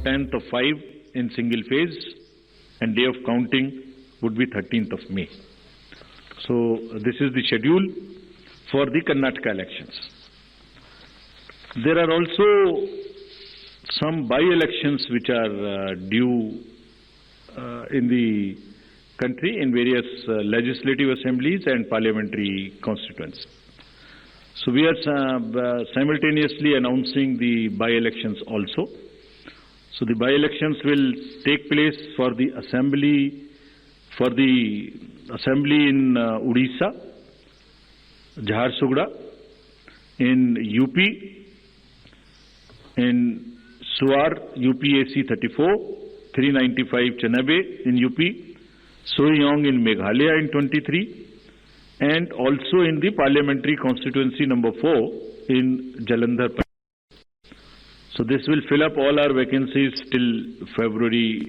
10th of 5 in single phase, and day of counting would be 13th of May. So this is the schedule for the Karnataka elections. There are also some by-elections which are due in the country in various legislative assemblies and parliamentary constituents. So we are simultaneously announcing the by-elections also. So the by-elections will take place for the assembly in Odisha, Jharsuguda, in UP, in Suar, UPAC 34, 395 Chanabe in UP, Soyong in Meghalaya in 23, and also in the parliamentary constituency number 4 in Jalandhar. So this will fill up all our vacancies till February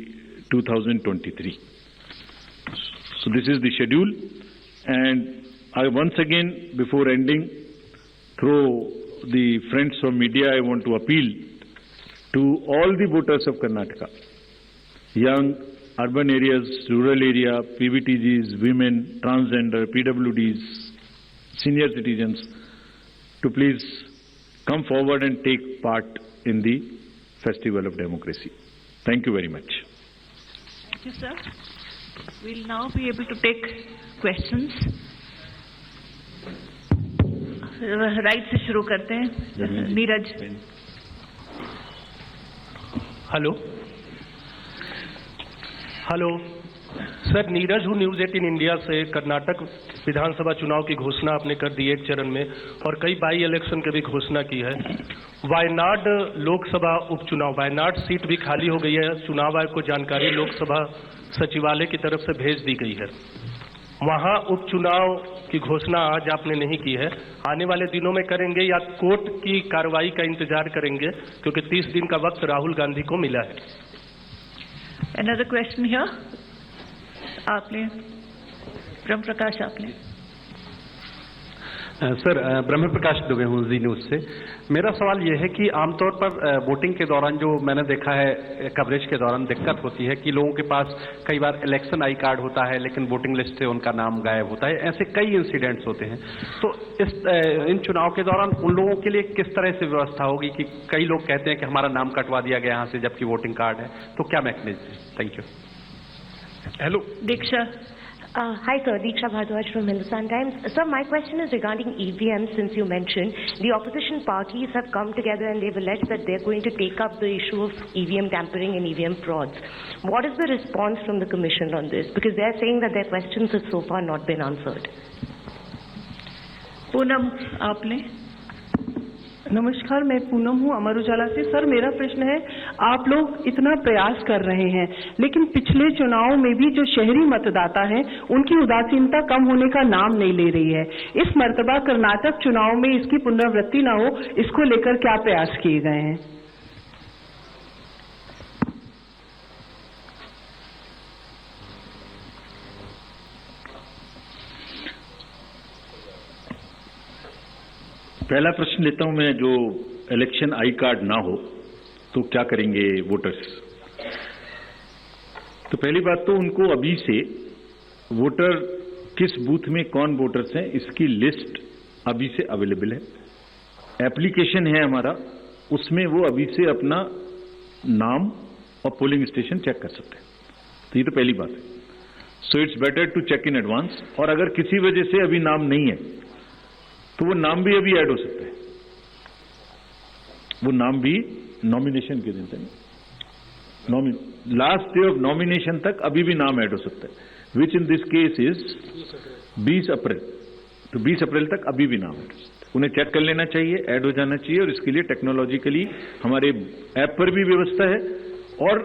2023. So this is the schedule, and I once again, before ending, through the friends from media, I want to appeal to all the voters of Karnataka, young, urban areas, rural area, PVTGs, women, transgender, PWDs, senior citizens, to please come forward and take part in the Festival of Democracy. Thank you very much. Thank you, sir. We'll now be able to take questions. Right से शुरू करते हैं. Neeraj. Hello sir, Neeraj हूँ, news 18 India से. कर्नाटक विधानसभा चुनाव की घोषणा आपने कर दी एक चरण में, और कई बाई इलेक्शन की भी घोषणा की है. वायनाड लोकसभा उपचुनाव, वायनाड सीट भी खाली हो गई है. चुनाव आयोग को जानकारी लोकसभा सचिवालय की तरफ से भेज दी गई है. वहां उपचुनाव की घोषणा आज आपने नहीं की है. आने वाले दिनों में करेंगे या कोर्ट की कार्रवाई का इंतजार करेंगे, क्योंकि 30 दिन का वक्त राहुल गांधी को मिला है. Another question here. आपने ब्रह्म प्रकाश आपने. सर, ब्रह्म प्रकाश दुबे हूँ जी न्यूज़ से. मेरा सवाल यह है कि आमतौर पर वोटिंग के दौरान जो मैंने देखा है कवरेज के दौरान दिक्कत होती है कि लोगों के पास कई बार इलेक्शन आई कार्ड होता है लेकिन वोटिंग लिस्ट से उनका नाम गायब होता है. ऐसे कई इंसिडेंट्स होते हैं. तो इन चुनाव के दौरान उन लोगों के लिए किस तरह से व्यवस्था होगी कि कई लोग कहते हैं कि हमारा नाम कटवा दिया गया यहाँ से जबकि वोटिंग कार्ड है, तो क्या मैकेनिज्म है? Thank you. Hello Diksha. Hi sir, Diksha Bhardwaj from Hindustan Times. Sir, my question is regarding EVM. Since you mentioned the opposition parties have come together and they've alleged that they're going to take up the issue of EVM tampering and EVM frauds. What is the response from the Commission on this? Because they're saying that their questions have so far not been answered. Poonam आपने. नमस्कार, मैं पूनम हूँ अमर उजाला से. Sir, मेरा प्रश्न है, आप लोग इतना प्रयास कर रहे हैं लेकिन पिछले चुनाव में भी जो शहरी मतदाता हैं उनकी उदासीनता कम होने का नाम नहीं ले रही है. इस मर्तबा कर्नाटक चुनाव में इसकी पुनरावृत्ति न हो, इसको लेकर क्या प्रयास किए गए हैं? पहला प्रश्न लेता हूं मैं, जो इलेक्शन आई कार्ड ना हो तो क्या करेंगे वोटर्स. तो पहली बात तो उनको अभी से वोटर किस बूथ में कौन वोटर्स हैं इसकी लिस्ट अभी से अवेलेबल है. एप्लीकेशन है हमारा, उसमें वो अभी से अपना नाम और पोलिंग स्टेशन चेक कर सकते हैं. तो ये तो पहली बात है. So it's better to check in advance. और अगर किसी वजह से अभी नाम नहीं है तो वो नाम भी अभी ऐड हो सकता है. वो नाम भी नॉमिनेशन के दिन तक, लास्ट डे ऑफ नॉमिनेशन तक अभी भी नाम ऐड हो सकता है, विच इन दिस केस इज 20 अप्रैल. तो 20 अप्रैल तक अभी भी नाम ऐड हो सकता है. उन्हें चेक कर लेना चाहिए, ऐड हो जाना चाहिए. और इसके लिए टेक्नोलॉजिकली हमारे ऐप पर भी व्यवस्था है और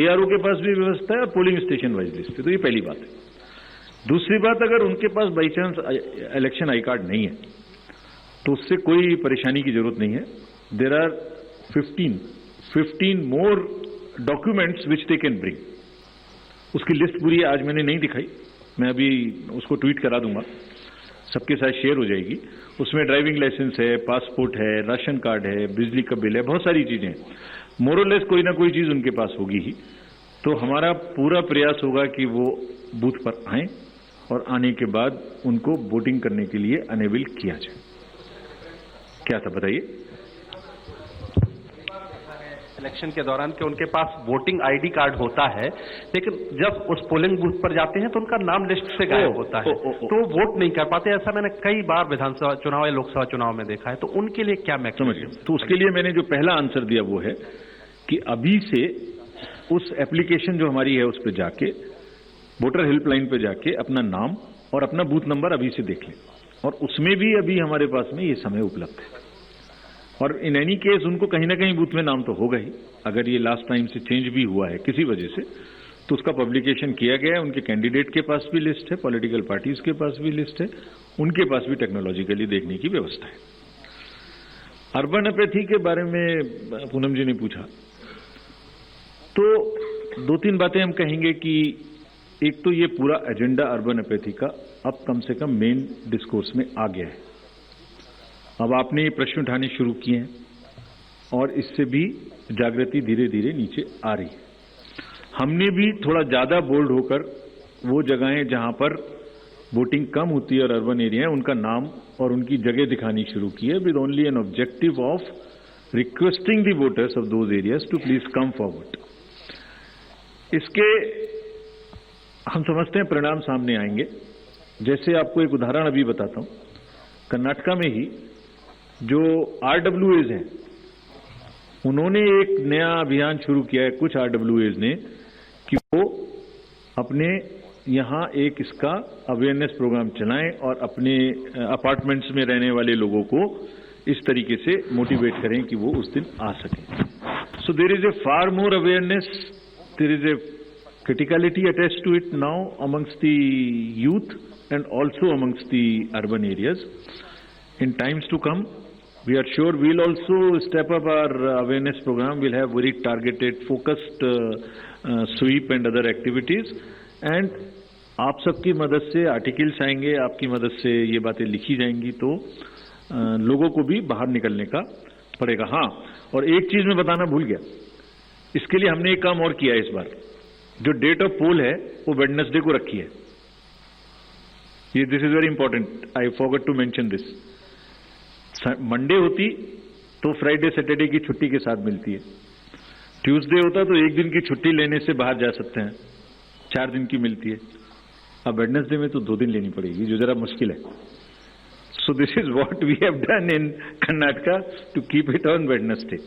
ARO के पास भी व्यवस्था है और पोलिंग स्टेशन वाइज लिस्ट है. तो ये पहली बात है. दूसरी बात, अगर उनके पास by chance election I card नहीं है तो उससे कोई परेशानी की जरूरत नहीं है. There are 15 more documents which they can bring. उसकी लिस्ट पूरी आज मैंने नहीं दिखाई, मैं अभी उसको ट्वीट करा दूंगा, सबके साथ शेयर हो जाएगी. उसमें ड्राइविंग लाइसेंस है, पासपोर्ट है, राशन कार्ड है, बिजली का बिल है, बहुत सारी चीजें हैं. मोरलेस कोई ना कोई चीज उनके पास होगी ही। तो हमारा पूरा प्रयास होगा कि वो बूथ पर आए और आने के बाद उनको वोटिंग करने के लिए अनेबल किया जाए। क्या था बताइए? इलेक्शन के दौरान कि उनके पास वोटिंग आईडी कार्ड होता है, लेकिन जब उस पोलिंग बूथ पर जाते हैं तो उनका नाम लिस्ट से गायब होता है, तो वो वोट नहीं कर पाते। ऐसा मैंने कई बार विधानसभा चुनाव या लोकसभा चुनाव में देखा है। तो उनके लिए क्या मैकेनिज्म? तो उसके लिए मैंने जो पहला आंसर दिया वो है कि अभी से उस एप्लीकेशन जो हमारी है उस पर जाके, वोटर हेल्पलाइन पे जाके अपना नाम और अपना बूथ नंबर अभी से देख लें, और उसमें भी अभी हमारे पास में ये समय उपलब्ध है। और इन एनी केस उनको कहीं ना कहीं बूथ में नाम तो होगा ही। अगर ये लास्ट टाइम से चेंज भी हुआ है किसी वजह से, तो उसका पब्लिकेशन किया गया है। उनके कैंडिडेट के पास भी लिस्ट है, पॉलिटिकल पार्टीज के पास भी लिस्ट है, उनके पास भी टेक्नोलॉजिकली देखने की व्यवस्था है। अर्बन अपैथी के बारे में पूनम जी ने पूछा, तो दो तीन बातें हम कहेंगे कि एक तो ये पूरा एजेंडा अर्बन अपैथी का अब कम से कम मेन डिस्कोर्स में आ गया है। अब आपने ये प्रश्न उठाने शुरू किए हैं और इससे भी जागृति धीरे धीरे नीचे आ रही है। हमने भी थोड़ा ज्यादा बोल्ड होकर वो जगहें जहां पर वोटिंग कम होती है और अर्बन एरिया है, उनका नाम और उनकी जगह दिखानी शुरू की है, with only an objective of requesting the voters of those areas to please come forward. इसके हम समझते हैं परिणाम सामने आएंगे। जैसे आपको एक उदाहरण अभी बताता हूं, कर्नाटका में ही जो RWAs हैं, उन्होंने एक नया अभियान शुरू किया है, कुछ RWAs ने, कि वो अपने यहां एक इसका अवेयरनेस प्रोग्राम चलाएं और अपने अपार्टमेंट्स में रहने वाले लोगों को इस तरीके से मोटिवेट करें कि वो उस दिन आ सकें। So there is a far more awareness, there is a criticality attached to it now amongst the youth and also amongst the urban areas. In times to come, we are sure we'll also step up our awareness program. We'll have very targeted, focused sweep and other activities. And आप सबकी मदद से articles आएंगे, आपकी मदद से ये बातें लिखी जाएंगी, तो लोगों को भी बाहर निकलने का पड़ेगा। हाँ, और एक चीज मैं बताना भूल गया, इसके लिए हमने एक काम और किया है इस बार। जो डेट ऑफ पोल है वो वेडनेसडे को रखी है। ये this is very important, I forgot to mention this. Monday होती तो फ्राइडे सैटरडे की छुट्टी के साथ मिलती है, ट्यूसडे होता तो एक दिन की छुट्टी लेने से बाहर जा सकते हैं, 4 दिन की मिलती है। अब वेडनेसडे में तो 2 दिन लेनी पड़ेगी, जो जरा मुश्किल है। So this is what we have done in Karnataka to keep it on Wednesday.